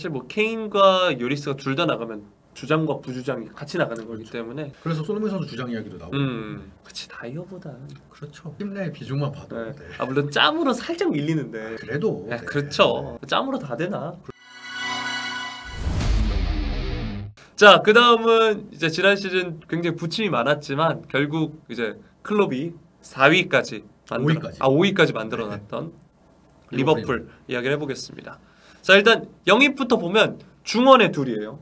사실 뭐 케인과 요리스가 둘 다 나가면 주장과 부주장이 같이 나가는 거기 그렇죠. 때문에 그래서 손흥민 선수 주장 이야기도 나오고. 그치 다이어보다 그렇죠. 팀 내 비중만 봐도. 네. 아 물론 짬으로 살짝 밀리는데 그래도. 야, 그렇죠. 짬으로 다 되나? 자, 그 다음은 이제 지난 시즌 굉장히 부침이 많았지만 결국 이제 클롭이 4위까지 5위까지 만들어놨던 리버풀 이야기를 해보겠습니다. 자, 일단 영입부터 보면 중원의 둘이에요.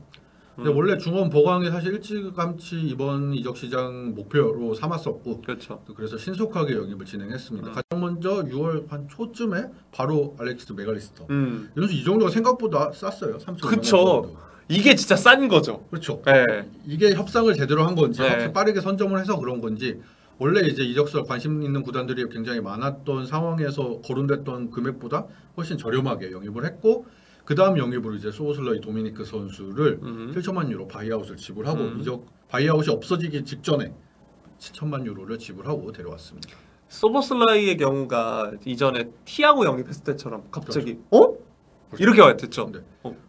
근데 원래 중원 보강이 사실 일찌감치 이번 이적 시장 목표로 삼았었고, 그렇죠. 그래서 신속하게 영입을 진행했습니다. 가장 먼저 6월 한 초쯤에 바로 알렉시스 맥알리스터. 이런 이 정도가 생각보다 쌌어요. 3,500만 원 그쵸. 정도. 이게 진짜 싼 거죠. 그렇죠. 네. 이게 협상을 제대로 한 건지, 네. 빠르게 선점을 해서 그런 건지. 원래 이제 이적설 관심 있는 구단들이 굉장히 많았던 상황에서 거론됐던 금액보다 훨씬 저렴하게 영입을 했고, 그 다음 영입으로 이제 소보슬라이 도미니크 선수를 7천만 유로 바이아웃을 지불하고 이적 바이아웃이 없어지기 직전에 7천만 유로를 지불하고 데려왔습니다. 소보슬라이의 경우가 이전에 티아고 영입했을 때처럼 갑자기 그렇죠. 이렇게 됐죠. 네.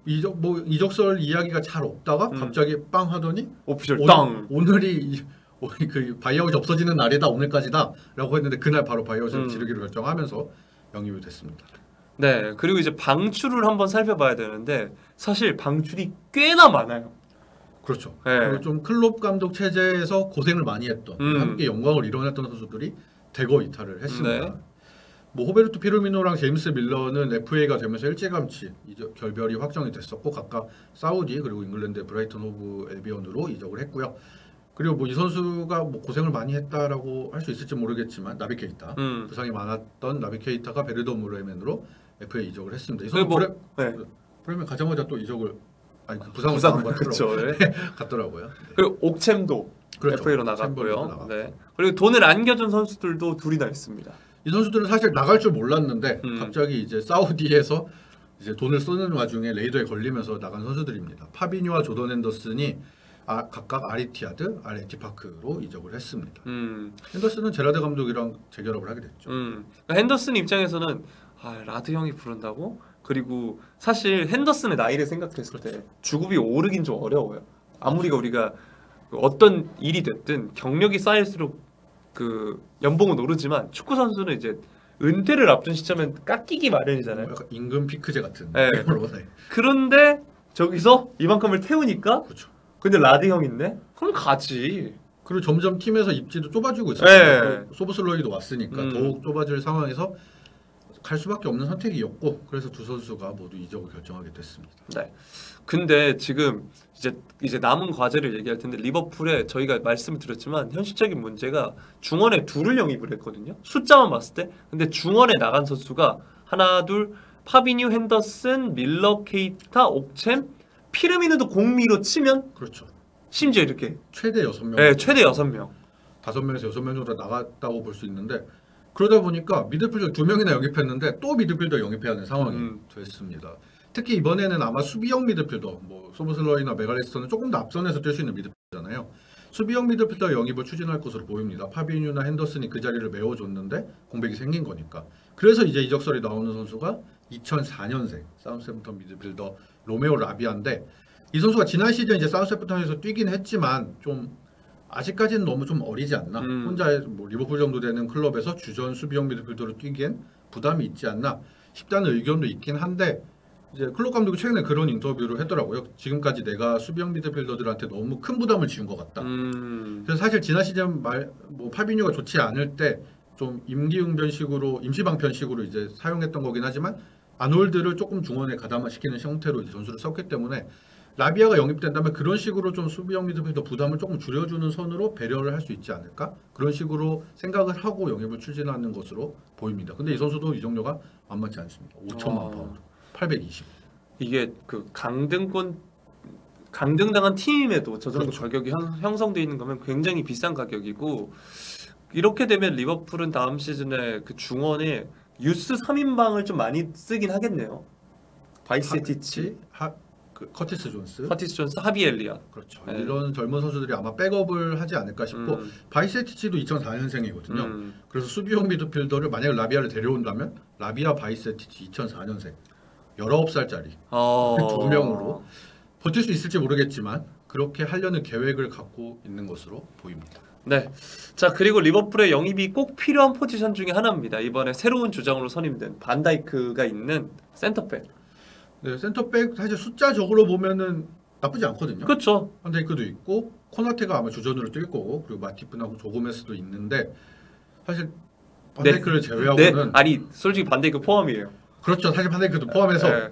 이적설 이야기가 잘 없다가 갑자기 빵 하더니 오피셜 땅. 오늘이 그 바이아웃이 없어지는 날이다, 오늘까지다라고 했는데 그날 바로 바이아웃을 지르기로 결정하면서 영입이 됐습니다. 네, 그리고 이제 방출을 한번 살펴봐야 되는데 사실 방출이 꽤나 많아요. 그렇죠. 네. 그리고 좀 클롭 감독 체제에서 고생을 많이 했던 함께 영광을 이뤄냈던 선수들이 대거 이탈을 했습니다. 네. 뭐 호베르토 피르미노랑 제임스 밀러는 FA가 되면서 일찌감치 결별이 확정이 됐었고 각각 사우디 그리고 잉글랜드 브라이튼 호브 엘비온으로 이적을 했고요. 그리고 뭐 이 선수가 뭐 고생을 많이 했다라고 할 수 있을지 모르겠지만 나비 케이타 부상이 많았던 나비 케이타가 베르더 무레멘으로 FA 이적을 했습니다. 이 선수 브레멘 가자마자 또 이적을 부상을 당한 것 같더라고요. 그렇죠. 갔더라고요. 그리고 옥챔도 그렇죠. FA로 나갔고요. 네. 그리고 돈을 안겨준 선수들도 둘이나 있습니다. 이 선수들은 사실 나갈 줄 몰랐는데 갑자기 이제 사우디에서 이제 돈을 쓰는 와중에 레이더에 걸리면서 나간 선수들입니다. 파비뉴와 조던 핸더슨이 각각 아리티아드, 알에티파크로 이적을 했습니다. 핸더슨은 제라드 감독이랑 재결합을 하게 됐죠. 핸더슨 입장에서는 라드 형이 부른다고? 그리고 사실 핸더슨의 나이를 생각했을 때 주급이 오르긴 좀 어려워요. 아무리가 우리가 어떤 일이 됐든 경력이 쌓일수록 그 연봉은 오르지만 축구 선수는 이제 은퇴를 앞둔 시점엔 깎이기 마련이잖아요. 약간 임금 피크제 같은. 네. 그런데 저기서 이만큼을 태우니까. 그렇죠. 근데 라드 형 있네? 그럼 가지. 그리고 점점 팀에서 입지도 좁아지고 있어요. 네. 소보슬로이도 왔으니까 더욱 좁아질 상황에서 갈 수밖에 없는 선택이었고 그래서 두 선수가 모두 이적을 결정하게 됐습니다. 네. 근데 지금 이제 남은 과제를 얘기할 텐데 리버풀에 저희가 말씀을 드렸지만 현실적인 문제가 중원에 둘을 영입을 했거든요. 숫자만 봤을 때. 근데 중원에 나간 선수가 하나, 둘, 파비뉴, 핸더슨, 밀러, 케이타, 옥챔, 피르미누도 공미로 치면 그렇죠. 심지어 이렇게 최대 6명. 네, 최대 6명. 5명에서 6명 정도 나갔다고 볼 수 있는데 그러다 보니까 미드필더 2명이나 영입했는데 또 미드필더 영입해야 하는 상황이 됐습니다. 특히 이번에는 아마 수비형 미드필더, 뭐 소보슬러이나 메갈리스터는 조금 더 앞선에서 뛸 수 있는 미드필더잖아요. 수비형 미드필더 영입을 추진할 것으로 보입니다. 파비뉴나 핸더슨이 그 자리를 메워줬는데 공백이 생긴 거니까. 그래서 이제 이적설이 나오는 선수가 2004년생 사우스햄프턴 미드필더 로메오 라비아인데 이 선수가 지난 시즌 이제 사우스햄프턴에서 뛰긴 했지만 좀 아직까지는 너무 좀 어리지 않나? 혼자 뭐 리버풀 정도 되는 클럽에서 주전 수비형 미드필더로 뛰기엔 부담이 있지 않나 싶다는 의견도 있긴 한데 이제 클롭 감독이 최근에 그런 인터뷰를 했더라고요. 지금까지 내가 수비형 미드필더들한테 너무 큰 부담을 지운 것 같다. 그래서 사실 지난 시즌 뭐 파비뉴가 좋지 않을 때 좀 임기응변식으로 임시방편식으로 이제 사용했던 거긴 하지만 아놀드를 조금 중원에 가담화시키는 형태로 이제 전술을 썼기 때문에 라비아가 영입된다면 그런 식으로 좀 수비형 미드필더 부담을 조금 줄여주는 선으로 배려를 할 수 있지 않을까? 그런 식으로 생각을 하고 영입을 추진하는 것으로 보입니다. 근데 이 선수도 이적료가 만만치 않습니다. 5천만 파운드, 820. 이게 그 강등당한 팀임에도 저 정도 가격이 형성되어 있는 거면 굉장히 비싼 가격이고 이렇게 되면 리버풀은 다음 시즌에 그 중원에 유스 3인방을 좀 많이 쓰긴 하겠네요. 바이세티치, 커티스 존스, 하비엘리아. 그렇죠. 네. 이런 젊은 선수들이 아마 백업을 하지 않을까 싶고 바이세티치도 2004년생이거든요. 그래서 수비형 미드필더를 만약에 라비아를 데려온다면 라비아 바이세티치 2004년생 19살짜리 두 명으로 버틸 수 있을지 모르겠지만 그렇게 하려는 계획을 갖고 있는 것으로 보입니다. 네. 자, 그리고 리버풀의 영입이 꼭 필요한 포지션 중에 하나입니다. 이번에 새로운 주장으로 선임된 반다이크가 있는 센터백. 네, 센터백 사실 숫자적으로 보면은 나쁘지 않거든요. 그렇죠. 반다이크도 있고 코나테가 아마 주전으로 뛸 거고 그리고 마티프하고 조고메스도 있는데 사실 반다이크를 제외하고는 아니 솔직히 반다이크 포함이에요. 그렇죠. 사실 반다이크도 포함해서 네.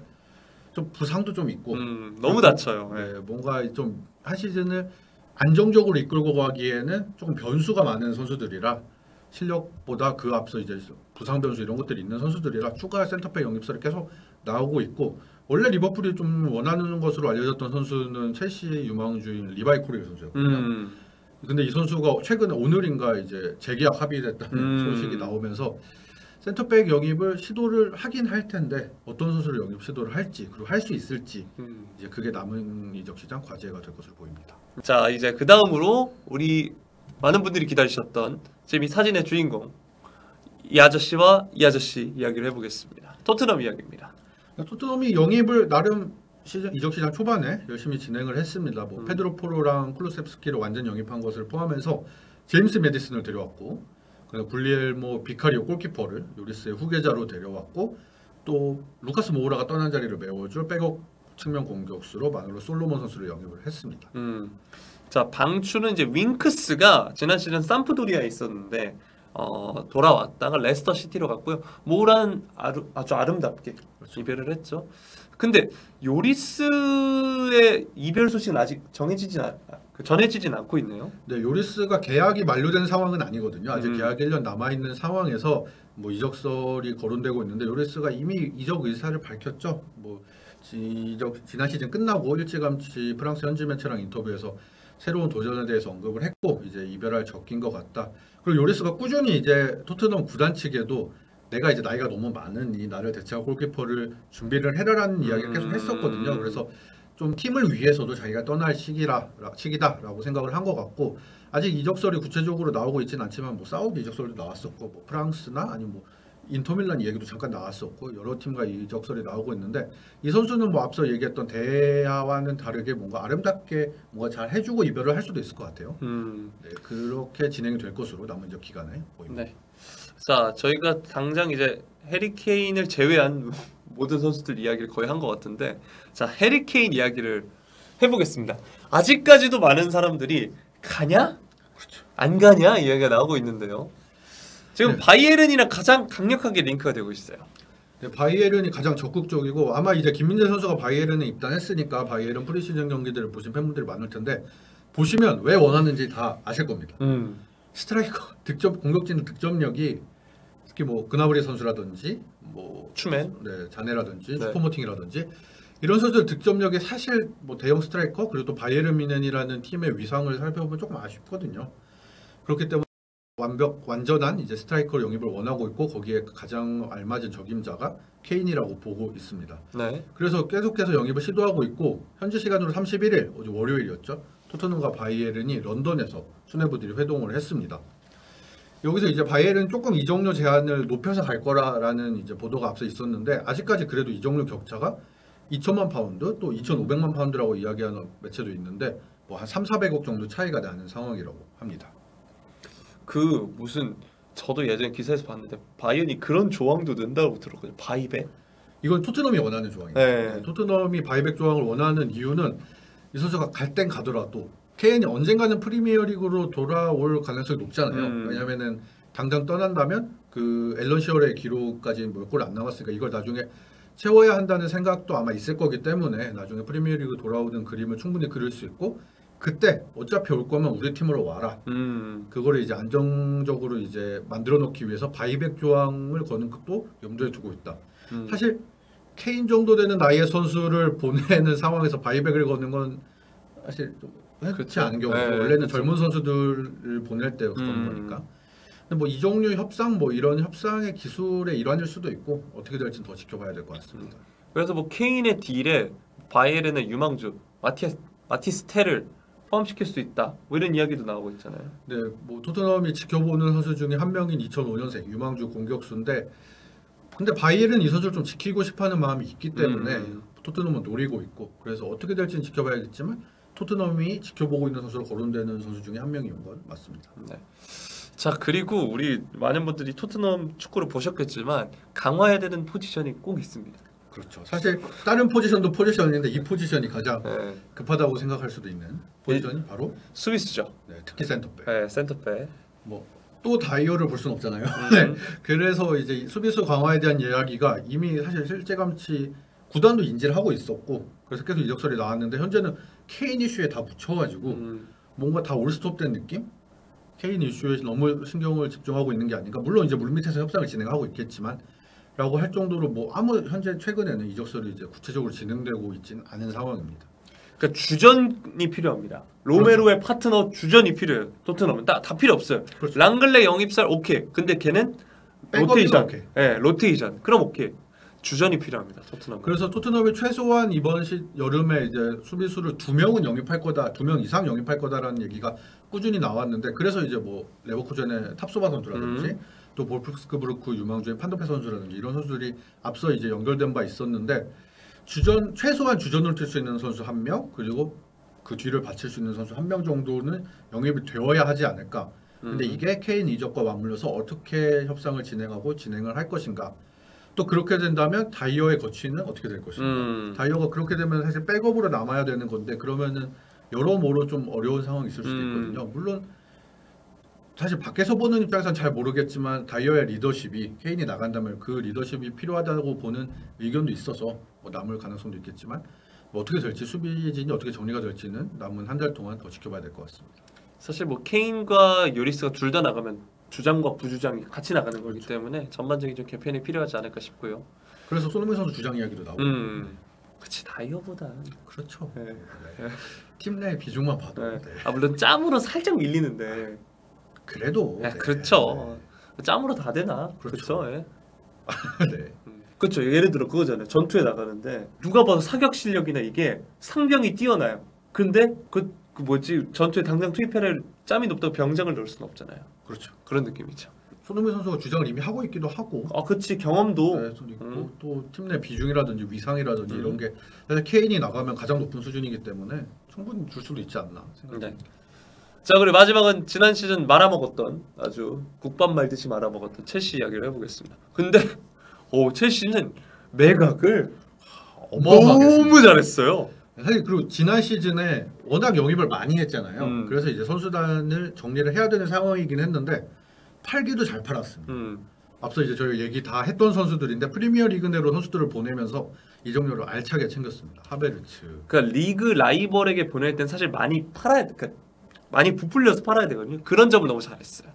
좀 부상도 좀 있고 너무 다쳐요. 네, 뭔가 좀 한 시즌을 안정적으로 이끌고 가기에는 조금 변수가 많은 선수들이라 실력보다 그 앞서 이제 부상 변수 이런 것들이 있는 선수들이라 추가 센터백 영입설이 계속 나오고 있고 원래 리버풀이 좀 원하는 것으로 알려졌던 선수는 첼시 유망주인 리바이 코리엘 선수였거든요. 근데 이 선수가 최근에 오늘인가 이제 재계약 합의됐다는 소식이 나오면서 센터백 영입을 시도를 하긴 할 텐데 어떤 선수를 영입 시도를 할지 그리고 할 수 있을지 이제 그게 남은 이적 시장 과제가 될 것으로 보입니다. 자, 이제 그 다음으로 우리 많은 분들이 기다리셨던 지금 이 사진의 주인공 이 아저씨와 이 아저씨 이야기를 해보겠습니다. 토트넘 이야기입니다. 토트넘이 영입을 나름 이적 시장 초반에 열심히 진행을 했습니다. 뭐 페드로 포로랑 클루셉스키를 완전 영입한 것을 포함해서 제임스 메디슨을 데려왔고 그리고 불리엘모 비카리오 골키퍼를 요리스의 후계자로 데려왔고 또 루카스 모우라가 떠난 자리를 메워줄 백업 측면 공격수로 마누로 솔로몬 선수를 영입을 했습니다. 자, 방출은 이제 윙크스가 지난 시즌 삼프도리아에 있었는데 돌아왔다가 레스터 시티로 갔고요. 모우라는 아주 아름답게 그렇죠. 이별을 했죠. 근데 요리스의 이별 소식은 아직 전해지진 않고 있네요. 네, 요리스가 계약이 만료된 상황은 아니거든요. 아직 계약 1년 남아 있는 상황에서 뭐 이적설이 거론되고 있는데 요리스가 이미 이적 의사를 밝혔죠. 뭐 지난 시즌 끝나고 일찌감치 프랑스 현지 매체랑 인터뷰에서 새로운 도전에 대해서 언급을 했고 이제 이별할 적긴 것 같다. 그리고 요리스가 꾸준히 이제 토트넘 구단 측에도 내가 이제 나이가 너무 많으니 나를 대체할 골키퍼를 준비를 해라라는 이야기를 계속 했었거든요. 그래서 좀 팀을 위해서도 자기가 떠날 시기다라고 생각을 한 것 같고 아직 이적설이 구체적으로 나오고 있지는 않지만 뭐 사우디 이적설도 나왔었고 뭐 프랑스나 아니면 뭐 인터밀란 이야기도 잠깐 나왔었고 여러 팀과 이적설이 나오고 있는데 이 선수는 뭐 앞서 얘기했던 대하와는 다르게 뭔가 아름답게 뭔가 잘 해주고 이별을 할 수도 있을 것 같아요. 네, 그렇게 진행이 될 것으로 남은 이적 기간에 보입니다. 네. 자, 저희가 당장 이제 해리 케인을 제외한 모든 선수들 이야기를 거의 한 것 같은데 자, 해리 케인 이야기를 해보겠습니다. 아직까지도 많은 사람들이 가냐? 그렇죠. 안 가냐? 이야기가 나오고 있는데요. 지금 네. 바이에른이랑 가장 강력하게 링크가 되고 있어요. 네, 바이에른이 가장 적극적이고 아마 이제 김민재 선수가 바이에른에 입단했으니까 바이에른 프리시즌 경기들을 보신 팬분들이 많을 텐데 보시면 왜 원하는지 다 아실 겁니다. 스트라이커 공격진 득점력이 특히 뭐 그나브리 선수라든지 뭐 추맨, 네, 자네라든지 네. 슈퍼모팅이라든지 이런 선수들 득점력이 사실 뭐 대형 스트라이커 그리고 또 바이에른 뮌헨이라는 팀의 위상을 살펴보면 조금 아쉽거든요. 그렇기 때문에 완전한 이제 스트라이커 영입을 원하고 있고 거기에 가장 알맞은 적임자가 케인이라고 보고 있습니다. 네. 그래서 계속해서 영입을 시도하고 있고 현지 시간으로 31일 어제 월요일이었죠. 토트넘과 바이에른이 런던에서 수뇌부들이 회동을 했습니다. 여기서 이제 바이에른 조금 이적료 제한을 높여서 갈 거라는 이제 보도가 앞서 있었는데 아직까지 그래도 이적료 격차가 2천만 파운드 또 2,500만 파운드라고 이야기하는 매체도 있는데 뭐 한 3,400억 정도 차이가 나는 상황이라고 합니다. 그 무슨 저도 예전에 기사에서 봤는데 바이에른이 그런 조항도 넣는다고 들었거든요. 바이백. 이건 토트넘이 원하는 조항입니다. 네. 네, 토트넘이 바이백 조항을 원하는 이유는 이 선수가 갈 땐 가더라도 케인이 언젠가는 프리미어리그로 돌아올 가능성이 높잖아요. 왜냐면은 당장 떠난다면 그 앨런 시어의 기록까지 몇 골 안 남았으니까 이걸 나중에 채워야 한다는 생각도 아마 있을 거기 때문에 나중에 프리미어리그 돌아오는 그림을 충분히 그릴 수 있고 그때 어차피 올 거면 우리 팀으로 와라. 그거를 이제 안정적으로 이제 만들어 놓기 위해서 바이백 조항을 거는 것도 염두에 두고 있다. 사실 케인 정도 되는 나이의 선수를 보내는 상황에서 바이백을 거는 건 사실 좀 그렇지 않은 경우죠. 네, 원래는 그쵸. 젊은 선수들을 보낼 때 그런 거니까. 근데 뭐 이 종류 협상 뭐 이런 협상의 기술의 일환일 수도 있고 어떻게 될지는 더 지켜봐야 될 것 같습니다. 그래서 뭐 케인의 딜에 바이에른의 유망주 마티스텔을 포함시킬 수 있다. 뭐 이런 이야기도 나오고 있잖아요. 네, 뭐 토트넘이 지켜보는 선수 중에 한 명인 2005년생 유망주 공격수인데 근데 바이엘은 이 선수를 좀 지키고 싶어하는 마음이 있기 때문에 토트넘은 노리고 있고 그래서 어떻게 될지는 지켜봐야겠지만 토트넘이 지켜보고 있는 선수로 거론되는 선수 중에 한 명인 건 맞습니다. 네. 자 그리고 우리 많은 분들이 토트넘 축구를 보셨겠지만 강화해야 되는 포지션이 꼭 있습니다. 그렇죠. 사실 다른 포지션도 포지션인데 이 포지션이 가장 네. 급하다고 생각할 수도 있는 포지션이 바로 수비수죠. 네, 특히 센터백. 네, 센터백. 뭐 또 다이어를 볼 수는 없잖아요. 네. 그래서 이제 수비수 강화에 대한 이야기가 이미 사실 실제감치 구단도 인지를 하고 있었고 그래서 계속 이적설이 나왔는데 현재는 케인 이슈에 다 묻혀가지고 뭔가 다 올스톱된 느낌? 케인 이슈에 너무 신경을 집중하고 있는 게 아닌가. 물론 이제 물밑에서 협상을 진행하고 있겠지만 라고 할 정도로 뭐 아무 현재 최근에는 이적설이 이제 구체적으로 진행되고 있지는 않은 상황입니다. 그러니까 주전이 필요합니다. 로메로의 파트너 주전이 필요해요. 토트넘은 다 필요 없어요. 그렇죠. 랑글레 영입살 오케이. 근데 걔는 로테이션. 오케이. 네, 로테이션. 그럼 오케이. 주전이 필요합니다. 토트넘. 그래서 토트넘이 최소한 이번 여름에 이제 수비수를 2명은 영입할 거다, 2명 이상 영입할 거다라는 얘기가 꾸준히 나왔는데 그래서 이제 뭐 레버쿠젠의 탑소바 선수라든지 또 볼프스크부르크 유망주의 판도페 선수라든지 이런 선수들이 앞서 이제 연결된 바 있었는데 최소한 주전을 뛸 수 있는 선수 1명 그리고 그 뒤를 받칠 수 있는 선수 1명 정도는 영입이 되어야 하지 않을까. 근데 이게 케인 이적과 맞물려서 어떻게 협상을 진행을 할 것인가. 또 그렇게 된다면 다이어의 거취는 어떻게 될 것인가. 다이어가 그렇게 되면 사실 백업으로 남아야 되는 건데 그러면은 여러모로 좀 어려운 상황이 있을 수도 있거든요. 물론 사실 밖에서 보는 입장에서는 잘 모르겠지만 다이어의 리더십이 케인이 나간다면 그 리더십이 필요하다고 보는 의견도 있어서 뭐 남을 가능성도 있겠지만 뭐 어떻게 될지 수비진이 어떻게 정리가 될지는 남은 한 달 동안 더 지켜봐야 될 것 같습니다. 사실 뭐 케인과 요리스가 둘 다 나가면 주장과 부주장이 같이 나가는 거기 때문에 전반적인 좀 개편이 필요하지 않을까 싶고요. 그래서 손흥민 선수 주장 이야기도 나오고. 그치 다이어보다. 그렇죠. 네. 네. 팀 내 비중만 봐도. 네. 네. 아 물론 짬으로 살짝 밀리는데. 그래도. 네, 네. 그렇죠. 네. 짬으로 다 되나? 그렇죠. 그렇죠. 네. 네. 그렇죠. 예를 들어 그거잖아요. 전투에 나가는데 누가 봐도 사격 실력이나 이게 상병이 뛰어나요. 근데 그 뭐지 전투에 당장 투입해낼 짬이 높다고 병장을 넣을 수는 없잖아요. 그렇죠. 그런 느낌이죠. 손흥민 선수가 주장을 이미 하고 있기도 하고. 아, 그렇지 경험도. 네, 있고 또 팀 내 비중이라든지 위상이라든지 이런 게 사실 케인이 나가면 가장 높은 수준이기 때문에 충분히 줄 수도 있지 않나 생각합니다. 네. 자 그리고 마지막은 지난 시즌 말아먹었던 아주 국밥 말듯이 말아먹었던 첼시 이야기를 해보겠습니다. 근데 첼시는 매각을 어마어마하게 너무 잘했어요. 사실 그리고 지난 시즌에 워낙 영입을 많이 했잖아요. 그래서 이제 선수단을 정리를 해야 되는 상황이긴 했는데 팔기도 잘 팔았습니다. 앞서 이제 저희 얘기 다 했던 선수들인데 프리미어 리그 내로 선수들을 보내면서 이적료를 알차게 챙겼습니다. 하베르츠. 그러니까 리그 라이벌에게 보낼 땐 사실 많이 팔아야 돼. 그러니까 많이 부풀려서 팔아야 되거든요. 그런 점은 너무 잘했어요.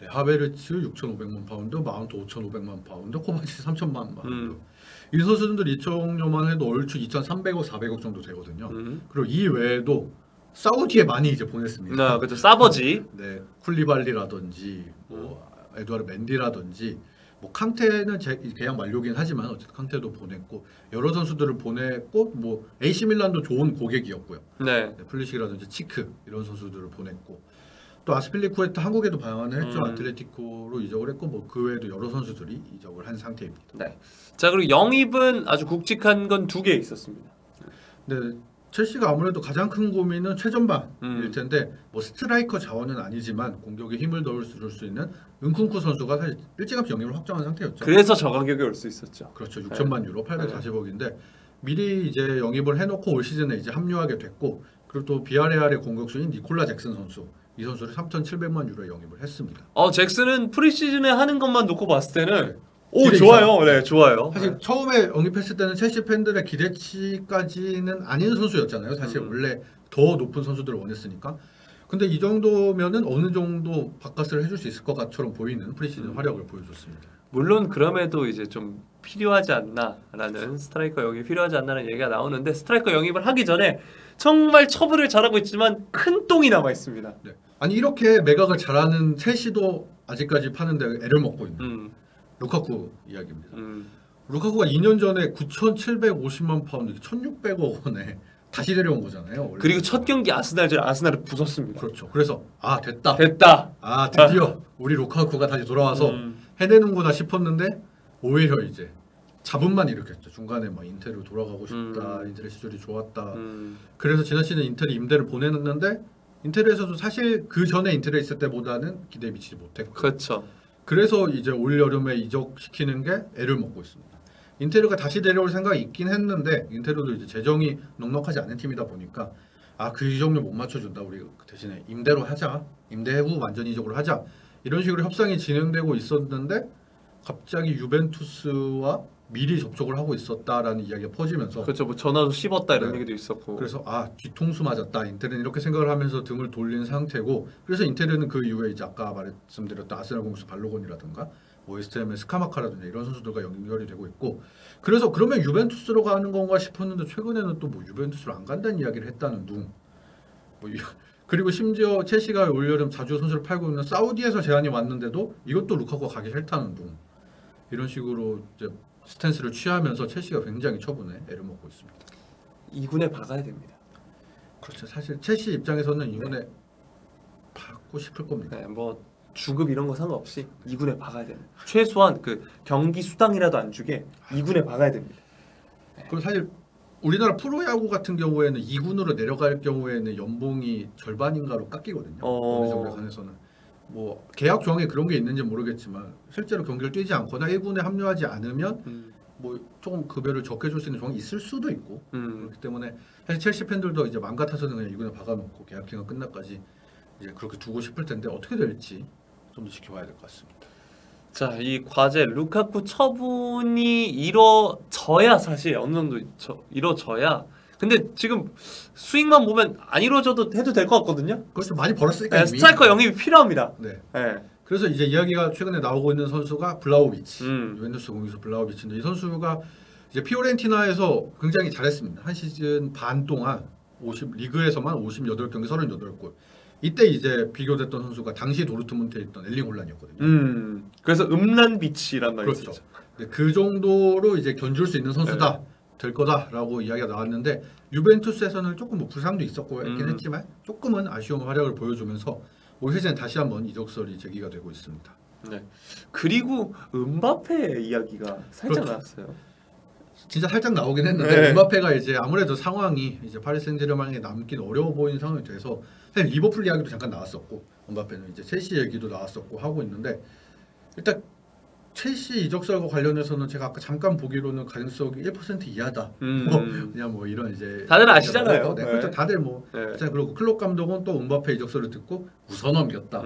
네, 하베르츠 6,500만 파운드, 마운트 5,500만 파운드, 코바치 3,000만 파운드. 이 선수들 이적료만 해도 얼추 2,300억, 400억 정도 되거든요. 그리고 이 외에도 사우디에 많이 이제 보냈습니다. 그렇죠. 사버지. 네, 쿨리발리라든지 뭐 에드와르 맨디라든지 뭐 칸테는 계약 만료긴 하지만 어쨌든 칸테도 보냈고 여러 선수들을 보냈고 뭐 AC 밀란도 좋은 고객이었고요. 네. 플리식이라든지 치크 이런 선수들을 보냈고 또 아스필리쿠에타 한국에도 방한을 했죠. 아틀레티코로 이적을 했고 뭐 그 외에도 여러 선수들이 이적을 한 상태입니다. 네. 자 그리고 영입은 아주 굵직한 건 2개 있었습니다. 네. 첼시가 아무래도 가장 큰 고민은 최전방일 텐데 뭐 스트라이커 자원은 아니지만 공격에 힘을 줄 수 있는 은쿤쿠 선수가 사실 일찌감치 영입을 확정한 상태였죠. 그래서 저 가격에 올 수 있었죠. 그렇죠. 6천만 유로, 840억인데 미리 이제 영입을 해놓고 올 시즌에 이제 합류하게 됐고 그리고 또 비아레알의 공격수인 니콜라 잭슨 선수 이 선수를 3,700만 유로에 영입을 했습니다. 잭슨은 프리시즌에 하는 것만 놓고 봤을 때는 기대 좋아요. 이상. 네, 좋아요. 사실 처음에 영입했을 때는 첼시 팬들의 기대치까지는 아닌 선수였잖아요. 사실 원래 더 높은 선수들을 원했으니까. 근데 이 정도면은 어느 정도 바깥을 해줄 수 있을 것처럼 보이는 프리시즌 활약을 보여줬습니다. 물론 그럼에도 이제 좀 필요하지 않나라는 스트라이커 영입이 필요하지 않나는 얘기가 나오는데 스트라이커 영입을 하기 전에 정말 처분을 잘하고 있지만 큰 똥이 남아 있습니다. 네. 아니 이렇게 매각을 잘하는 첼시도 아직까지 파는데 애를 먹고 있는 루카쿠 이야기입니다. 루카쿠가 2년 전에 9,750만 파운드, 1,600억 원에 다시 데려온 거잖아요. 원래. 그리고 첫 경기 아스날전 아스날을 부쉈습니다. 그렇죠. 그래서 됐다. 됐다. 드디어 우리 루카쿠가 다시 돌아와서 해내는구나 싶었는데 오히려 이제 잡음만 일으켰죠. 중간에 막 인텔로 돌아가고 싶다, 인텔의 시절이 좋았다. 그래서 지난 시즌 인텔이 임대를 보냈는데 인텔에서도 사실 그 전에 인텔에 있을 때보다는 기대에 미치지 못했고. 그렇죠. 그래서 이제 올 여름에 이적시키는 게 애를 먹고 있습니다. 인테르가 다시 데려올 생각이 있긴 했는데 인테르도 이제 재정이 넉넉하지 않은 팀이다 보니까 그 이적료 못 맞춰준다. 우리 대신에 임대로 하자. 임대 후 완전 이적으로 하자. 이런 식으로 협상이 진행되고 있었는데 갑자기 유벤투스와 미리 접촉을 하고 있었다라는 이야기가 퍼지면서 그렇죠. 뭐 전화도 씹었다 이런 네. 얘기도 있었고. 그래서 뒤통수 맞았다. 인테르는 이렇게 생각을 하면서 등을 돌린 상태고 그래서 인테르는 그 이후에 이제 아까 말씀드렸던 아스날 공수 발로곤이라든가 웨스트햄의 스카마카라든가 이런 선수들과 연결이 되고 있고 그래서 그러면 유벤투스로 가는 건가 싶었는데 최근에는 또 뭐 유벤투스로 안 간다는 이야기를 했다는 둥. 그리고 심지어 첼시가 올여름 자주 선수를 팔고 있는 사우디에서 제안이 왔는데도 이것도 루카쿠가 가기 싫다는 둥. 이런 식으로 이제 스탠스를 취하면서 첼시가 굉장히 처분에 애를 먹고 있습니다. 2군에 박아야 됩니다. 그렇죠. 사실 첼시 입장에서는 이번에 받고 싶을 겁니다. 네, 뭐 주급 이런 거 상관없이 2군에 박아야 됩니다. 최소한 그 경기 수당이라도 안 주게 2군에 박아야 됩니다. 그리고 사실 우리나라 프로야구 같은 경우에는 2군으로 내려갈 경우에는 연봉이 절반인가로 깎이거든요. 어느 정도에 관해서는. 뭐 계약 조항에 그런 게 있는지 모르겠지만 실제로 경기를 뛰지 않거나 1군에 합류하지 않으면 뭐 조금 급여를 적게 줄 수 있는 조항이 있을 수도 있고 그렇기 때문에 사실 첼시 팬들도 이제 맘 같아서는 그냥 2군에 박아놓고 계약 기간 끝날까지 이제 그렇게 두고 싶을 텐데 어떻게 될지 좀 더 지켜봐야 될 것 같습니다. 자, 이 과제 루카쿠 처분이 이루어져야 사실 어느 정도 이루어져야. 근데 지금 수익만 보면 안 이루어져도 해도 될 것 같거든요. 그렇죠. 많이 벌었으니까 네, 이미. 스트라이커 영입이 필요합니다. 네. 네. 그래서 이제 이야기가 최근에 나오고 있는 선수가 블라우비치, 유벤투스 공격수 블라우비치인데 이 선수가 이제 피오렌티나에서 굉장히 잘했습니다. 한 시즌 반 동안 리그에서만 58경기 38골. 이때 이제 비교됐던 선수가 당시 도르트문트에 있던 엘링 홀란이었거든요. 그래서 음란비치란 말이 그렇죠. 있었죠. 그 정도로 이제 견줄 수 있는 선수다. 네. 될 거다라고 이야기가 나왔는데 유벤투스에서는 조금 뭐 부상도 있었고 했긴 했지만 조금은 아쉬운 활약을 보여주면서 올 시즌 다시 한번 이적설이 제기가 되고 있습니다. 네. 그리고 음바페 이야기가 살짝 나왔어요. 진짜 살짝 나오긴 했는데 음바페가 이제 아무래도 상황이 이제 파리 생제르맹에 남긴 어려워 보이는 상황이 돼서 사실 리버풀 이야기도 잠깐 나왔었고 음바페는 이제 첼시 얘기도 나왔었고 하고 있는데 일단 첼시 이적설과 관련해서는 제가 아까 잠깐 보기로는 가능성이 1% 이하다. 그냥 뭐 이런 이제 다들 아시잖아요. 네. 그렇죠. 다들 뭐 그리고 클롭 감독은 또 음바페 이적설을 듣고 웃어 넘겼다.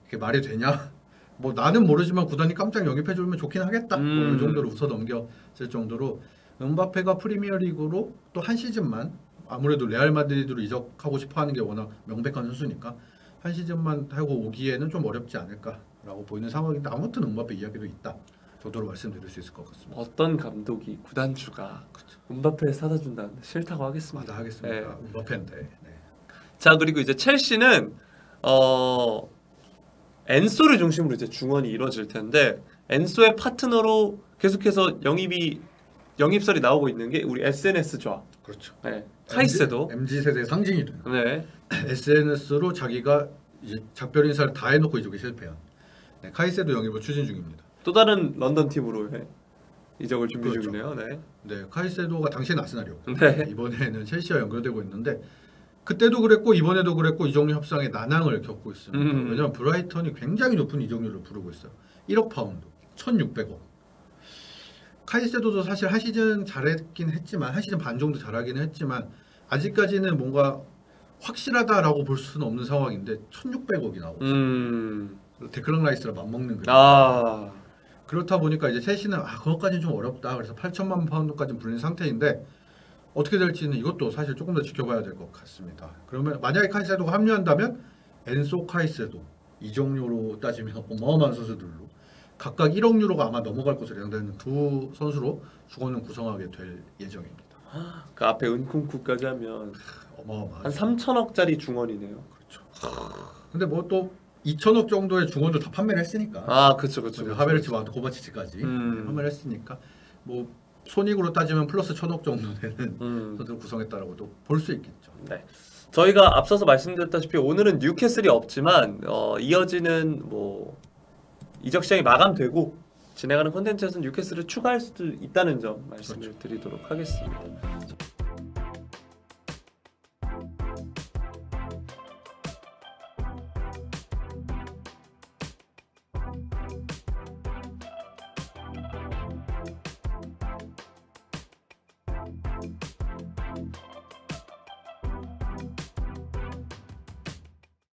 이게 말이 되냐? 뭐 나는 모르지만 구단이 깜짝 영입해 주면 좋긴 하겠다. 뭐 이 정도로 웃어 넘겼을 정도로 음바페가 프리미어리그로 또 한 시즌만 아무래도 레알 마드리드로 이적하고 싶어하는 게 워낙 명백한 선수니까 한 시즌만 하고 오기에는 좀 어렵지 않을까라고 보이는 상황인데 아무튼 음바페 이야기도 있다 정도로 말씀드릴 수 있을 것 같습니다. 어떤 감독이 구단주가 음바페를 사다 준다는데 싫다고 하겠습니다. 나 하겠습니다. 네. 음바페인데. 네. 자 그리고 이제 첼시는 엔소를 중심으로 이제 중원이 이루어질 텐데 엔소의 파트너로 계속해서 영입설이 나오고 있는 게 우리 SNS 좌. 그렇죠. 네. 카이세도 MZ 세대 상징이 된. 네. SNS로 자기가 이제 작별 인사를 다 해놓고 이적에 실패한. 네, 카이세도 영입을 추진 중입니다. 또 다른 런던 팀으로 이적을 준비 그렇죠. 중이네요. 네. 네, 카이세도가 당시엔 아스날이었고 네. 이번에는 첼시와 연결되고 있는데 그때도 그랬고 이번에도 그랬고 이적료 협상에 난항을 겪고 있습니다. 왜냐하면 브라이턴이 굉장히 높은 이적료를 부르고 있어요. 1억 파운드, 1,600억. 카이세도도 사실 한 시즌 잘했긴 했지만 한 시즌 반 정도 잘하긴 했지만 아직까지는 뭔가 확실하다라고 볼 수는 없는 상황인데 1,600억이 나오고 데클랑 라이스랑 맞먹는 거예요. 그렇다 보니까 이제 첼시는 그것까지는 좀 어렵다. 그래서 8천만 파운드까지는 불린 상태인데 어떻게 될지는 이것도 사실 조금 더 지켜봐야 될 것 같습니다. 그러면 만약에 카이세도가 합류한다면 엔소 카이세도 이적료로 따지면 어마어마한 선수들로 각각 1억 유로가 아마 넘어갈 것으로 예상되는 두 선수로 주원을 구성하게 될 예정입니다. 그 앞에 은쿵쿠까지 하면 어마어마하죠. 한 3천억짜리 중원이네요. 그렇죠. 근데 뭐 또 2천억 정도의 중원도 다 판매를 했으니까. 그렇죠. 하베르츠와 고바치치까지 판매를 했으니까 뭐 손익으로 따지면 플러스 1,000억 정도 되는 선수를 구성했다라고도 볼 수 있겠죠. 네. 저희가 앞서서 말씀드렸다시피 오늘은 뉴캐슬이 없지만 이어지는 뭐 이적 시장이 마감되고 진행하는 콘텐츠에서는 뉴캐슬을 추가할 수도 있다는 점 말씀을 드리도록 하겠습니다.